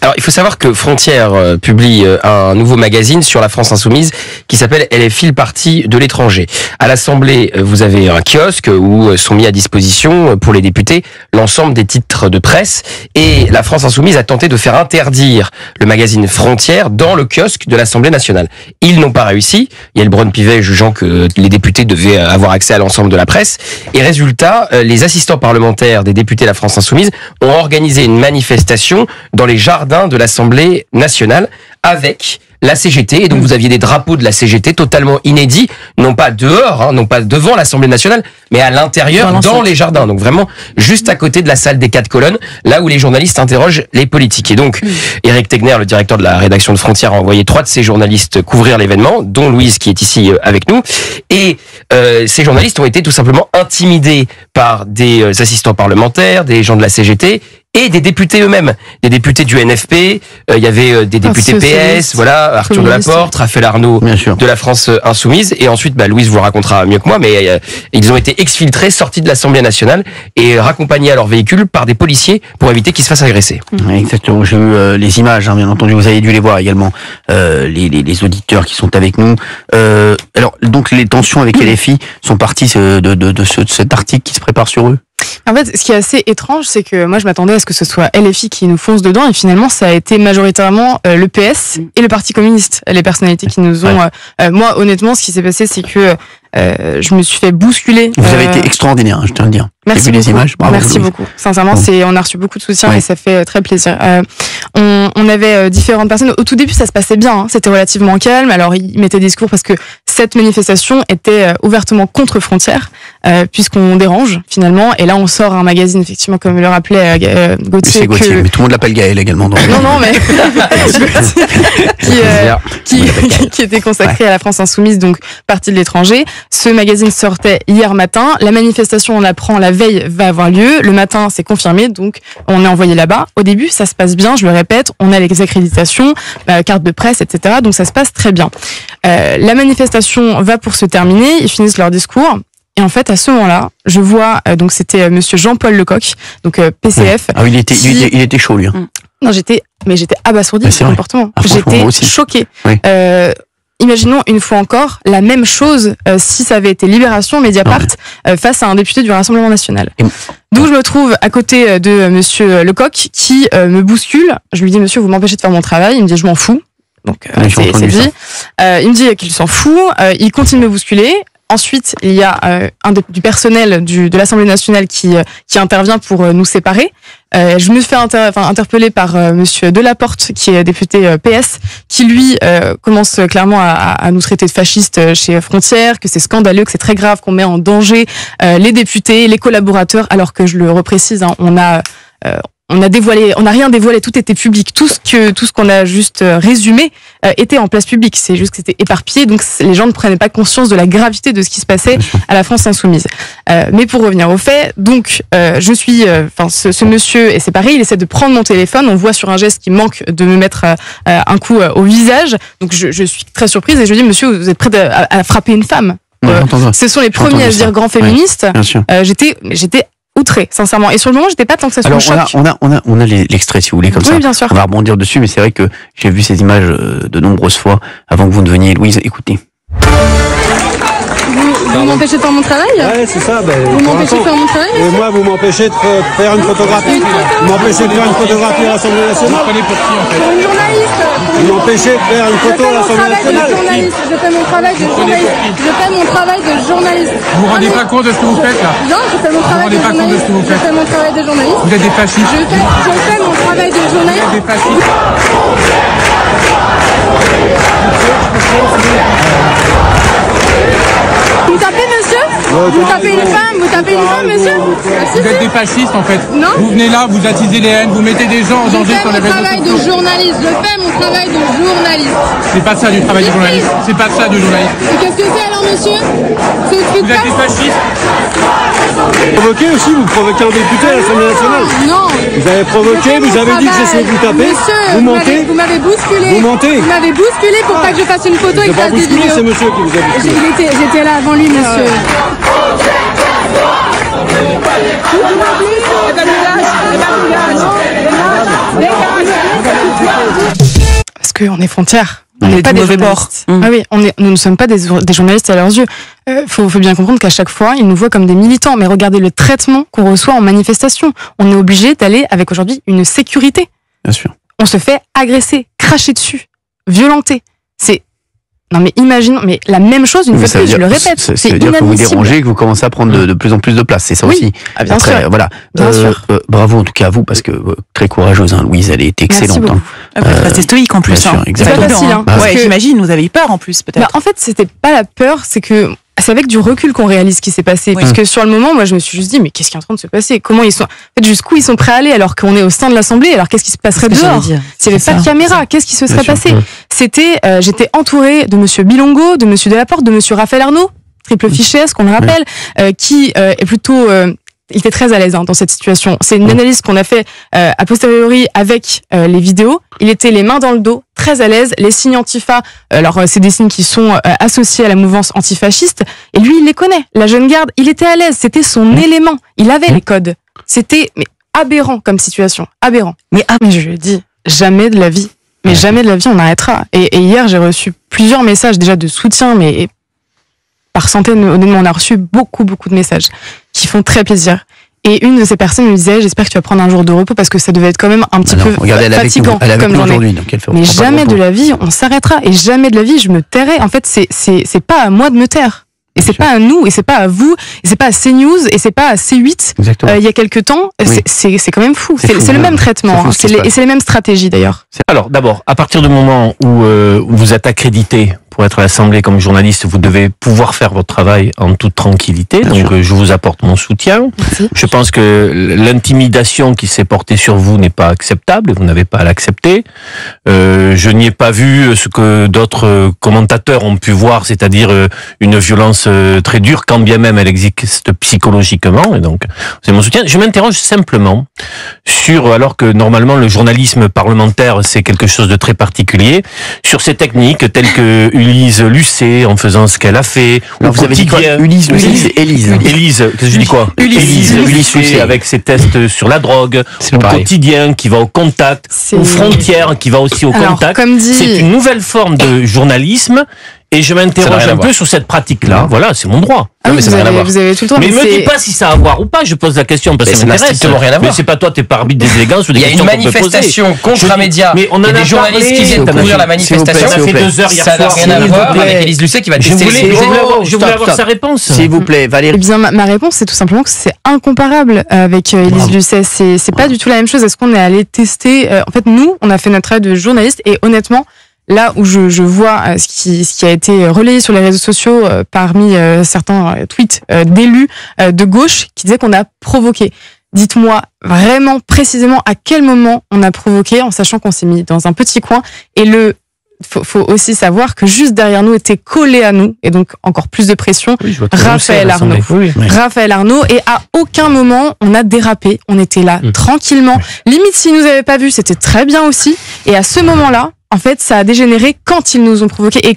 Alors, il faut savoir que Frontières publie un nouveau magazine sur la France insoumise qui s'appelle LFI, le parti de l'étranger. À l'Assemblée, vous avez un kiosque où sont mis à disposition pour les députés l'ensemble des titres de presse, et la France insoumise a tenté de faire interdire le magazine Frontières dans le kiosque de l'Assemblée nationale. Ils n'ont pas réussi. Il y a le Brun-Pivet jugeant que les députés devaient avoir accès à l'ensemble de la presse. Et résultat, les assistants parlementaires des députés de la France insoumise ont organisé une manifestation dans les jardins de l'Assemblée nationale avec la CGT, et donc vous aviez des drapeaux de la CGT totalement inédits, non pas dehors, non pas devant l'Assemblée nationale, mais à l'intérieur, dans les jardins, donc vraiment juste à côté de la salle des 4 colonnes, là où les journalistes interrogent les politiques. Et donc, Éric Tegner, le directeur de la rédaction de Frontières, a envoyé 3 de ses journalistes couvrir l'événement, dont Louise qui est ici avec nous, et ces journalistes ont été tout simplement intimidés par des assistants parlementaires, des gens de la CGT, et des députés eux-mêmes, des députés du NFP, il y avait des députés PS, voilà, Arthur Delaporte, Raphaël Arnaud de la France insoumise, et ensuite, Louise vous le racontera mieux que moi, mais ils ont été exfiltrés, sortis de l'Assemblée nationale et raccompagnés à leur véhicule par des policiers pour éviter qu'ils se fassent agresser. Exactement, j'ai vu les images, bien entendu, vous avez dû les voir également, les auditeurs qui sont avec nous. Alors, donc les tensions avec LFI sont parties de cet article qui se prépare sur eux. En fait, ce qui est assez étrange, c'est que moi je m'attendais à ce que ce soit LFI qui nous fonce dedans, et finalement ça a été majoritairement le PS et le Parti communiste, les personnalités qui nous ont... moi honnêtement, ce qui s'est passé, c'est que je me suis fait bousculer. Vous avez été extraordinaire, je tiens à le dire. Merci beaucoup. Les images. Bravo, merci beaucoup. Sincèrement, on a reçu beaucoup de soutien et ça fait très plaisir. On avait différentes personnes. Au tout début, ça se passait bien. C'était relativement calme. Alors, ils mettaient des discours parce que cette manifestation était ouvertement contre Frontières, puisqu'on dérange finalement. Et là, on sort un magazine, effectivement, comme le rappelait Gauthier. C'est Gauthier, mais tout le monde l'appelle Gaël également. Donc... Non, mais qui était consacré à la France insoumise, donc parti de l'étranger. Ce magazine sortait hier matin. La manifestation, on l'apprend la veille, va avoir lieu. Le matin, c'est confirmé, donc on est envoyé là-bas. Au début, ça se passe bien, je le répète, on a les accréditations, carte de presse, etc. Donc ça se passe très bien. La manifestation va pour se terminer, ils finissent leur discours. Et en fait, à ce moment-là, je vois, donc c'était monsieur Jean-Paul Lecoq, donc PCF. Ah oui, il était chaud, lui. Non, j'étais abasourdie de ce comportement. J'étais choquée. Oui. Imaginons une fois encore la même chose si ça avait été Libération, Mediapart, face à un député du Rassemblement national. Donc je me trouve à côté de monsieur Lecoq qui me bouscule. Je lui dis, monsieur, vous m'empêchez de faire mon travail. Il me dit, je m'en fous. Donc c'est dit. Il me dit qu'il s'en fout. Il continue de me bousculer. Ensuite, il y a du personnel de l'Assemblée nationale qui intervient pour nous séparer. Je me fais interpeller par monsieur Delaporte, qui est député PS, qui lui commence clairement à nous traiter de fascistes chez Frontières, que c'est scandaleux, que c'est très grave, qu'on met en danger les députés, les collaborateurs, alors que je le reprécise, on a rien dévoilé, tout était public, tout ce qu'on a juste résumé était en place publique. C'est juste que c'était éparpillé, donc les gens ne prenaient pas conscience de la gravité de ce qui se passait à la France insoumise. Mais pour revenir aux faits, donc je suis, ce monsieur, et c'est pareil, il essaie de prendre mon téléphone. On voit sur un geste qu'il manque de me mettre un coup au visage. Donc je suis très surprise et je lui dis, monsieur, vous êtes prêt à frapper une femme? Ce sont les premiers à se dire grands féministes. J'étais outré, sincèrement. Et sur le moment, j'étais pas tant que ça sur le choc. On a l'extrait, si vous voulez, comme ça. Oui, bien sûr. On va rebondir dessus, mais c'est vrai que j'ai vu ces images de nombreuses fois avant que vous ne veniez. Louise, écoutez. Vous m'empêchez de faire mon travail? Ouais, c'est ça. Vous m'empêchez de faire mon travail? Et moi, vous m'empêchez de faire une photographie. Vous m'empêchez de faire une photographie à l'Assemblée nationale. Pour une journaliste. Vous m'empêchez de faire une photo à l'Assemblée nationale. Je fais mon travail de journaliste. Je fais mon travail de journaliste. Vous vous rendez pas compte de ce que vous faites là? Non, je fais mon travail de journaliste. Je fais mon travail de journaliste. Vous êtes des fascistes. Je fais mon travail de journaliste. Vous êtes des fascistes. Vous tapez, monsieur? Vous tapez une femme, monsieur? Vous êtes des fascistes en fait. Non. Vous venez là, vous attisez les haines, vous mettez des gens en danger sur les réseaux sociaux. Je fais mon travail de journaliste. C'est pas ça du travail de journaliste. C'est pas ça de journaliste. Et qu'est-ce que c'est alors, monsieur? Vous êtes des fascistes. Provoqué aussi, vous provoquez un député à l'Assemblée nationale. Non. Vous avez provoqué, vous avez dit que j'essayais de vous taper. Monsieur, vous mentez. Vous m'avez bousculé. Vous mentez. Vous m'avez bousculé pour pas que je fasse une photo et que je fasse des vidéos. C'est monsieur qui vous a bousculé. J'étais là avant lui, monsieur. qu'on est frontières. On n'est pas des mauvais bords. Ah oui, nous ne sommes pas des journalistes à leurs yeux. Faut bien comprendre qu'à chaque fois, ils nous voient comme des militants. Mais regardez le traitement qu'on reçoit en manifestation. On est obligé d'aller avec aujourd'hui une sécurité. Bien sûr. On se fait agresser, cracher dessus, violenter. Non mais imagine, mais la même chose une fois de plus, je le répète. Ça veut dire que vous dérangez, que vous commencez à prendre de plus en plus de place, c'est ça aussi. Ah, bien sûr. Voilà. Bien sûr. Bravo en tout cas à vous, parce que très courageuse, hein, Louise, elle est excellente. Restez stoïque en plus. Bien sûr, exactement. C'est pas facile. Hein, ouais, j'imagine, vous avez eu peur en plus peut-être. En fait, c'était pas la peur, c'est avec du recul qu'on réalise ce qui s'est passé. Oui. Parce que sur le moment, moi, je me suis juste dit, mais qu'est-ce qui est en train de se passer? Comment ils sont, en fait, jusqu'où ils sont prêts à aller alors qu'on est au sein de l'Assemblée? Alors qu'est-ce qui se passerait dehors? S'il n'y avait pas de caméra, qu'est-ce qui se serait passé? C'était, j'étais entourée de monsieur Bilongo, de monsieur Delaporte, de monsieur Raphaël Arnaud, triple fichesse, qu'on le rappelle, qui est plutôt, il était très à l'aise dans cette situation. C'est une analyse qu'on a fait a posteriori avec les vidéos. Il était les mains dans le dos, très à l'aise. Les signes antifa, alors c'est des signes qui sont associés à la mouvance antifasciste. Et lui, il les connaît. La jeune garde, il était à l'aise. C'était son élément. Il avait les codes. C'était aberrant comme situation. Aberrant. Mais je lui ai dit, jamais de la vie. Mais jamais de la vie, on arrêtera. Et hier, j'ai reçu plusieurs messages déjà de soutien, mais par centaines, honnêtement, on a reçu beaucoup de messages qui font très plaisir. Et une de ces personnes me disait, j'espère que tu vas prendre un jour de repos parce que ça devait être quand même un petit peu fatigant comme journée. Mais jamais de la vie, on s'arrêtera. Et jamais de la vie, je me tairai. En fait, c'est pas à moi de me taire. Et c'est pas à nous, et c'est pas à vous, et c'est pas à CNews, et c'est pas à C8. Il y a quelques temps, c'est quand même fou. C'est le même traitement, et c'est les mêmes stratégies d'ailleurs. Alors d'abord, à partir du moment où vous êtes accrédité pour être à l'Assemblée comme journaliste, vous devez pouvoir faire votre travail en toute tranquillité. Bien donc je vous apporte mon soutien. Merci. Je pense que l'intimidation qui s'est portée sur vous n'est pas acceptable et vous n'avez pas à l'accepter. Je n'y ai pas vu ce que d'autres commentateurs ont pu voir, c'est-à-dire une violence très dure, quand bien même elle existe psychologiquement. Et donc c'est mon soutien. Je m'interroge simplement sur, alors que normalement le journalisme parlementaire c'est quelque chose de très particulier, sur ces techniques telles que Ulysse Lucet en faisant ce qu'elle a fait. Alors vous avez dit quoi? Ulysse, Élise. Élise, qu'est-ce que je dis quoi? Ulysse Lucet avec ses tests sur la drogue, au quotidien qui va au contact, aux frontières qui va aussi au contact. C'est une nouvelle forme de journalisme. Et je m'interroge un peu sur cette pratique-là. Voilà, c'est mon droit. Ah non, mais ça n'a rien à voir. Vous avez tout le temps. Mais ne me dis pas si ça a à voir ou pas. Je pose la question parce que ça m'intéresse. Strictement rien à voir. Mais c'est pas toi, t'es pas arbitre des élégances ou des questions qu'on peut poser. Il y a une manifestation contre un média. Mais on en a des journalistes qui viennent couvrir la manifestation. Ça fait 2 heures hier soir. Ça n'a rien à voir avec Élise Lucet qui va tester les Je voulais avoir sa réponse. S'il vous plaît, Valérie. Eh bien, ma réponse, c'est tout simplement que c'est incomparable avec Élise Lucet. C'est pas du tout la même chose. Est-ce qu'on est allé tester? En fait, nous, on a fait notre travail de journaliste et honnêtement, là où je vois ce qui a été relayé sur les réseaux sociaux parmi certains tweets d'élus de gauche qui disaient qu'on a provoqué. Dites-moi vraiment précisément à quel moment on a provoqué, en sachant qu'on s'est mis dans un petit coin. Et faut aussi savoir que juste derrière nous était collé à nous, et donc encore plus de pression, Raphaël Arnaud. Raphaël Arnaud, et à aucun moment on a dérapé. On était là tranquillement. Limite, s'ils nous avaient pas vus, c'était très bien aussi. Et à ce moment-là, en fait, ça a dégénéré quand ils nous ont provoqué. Et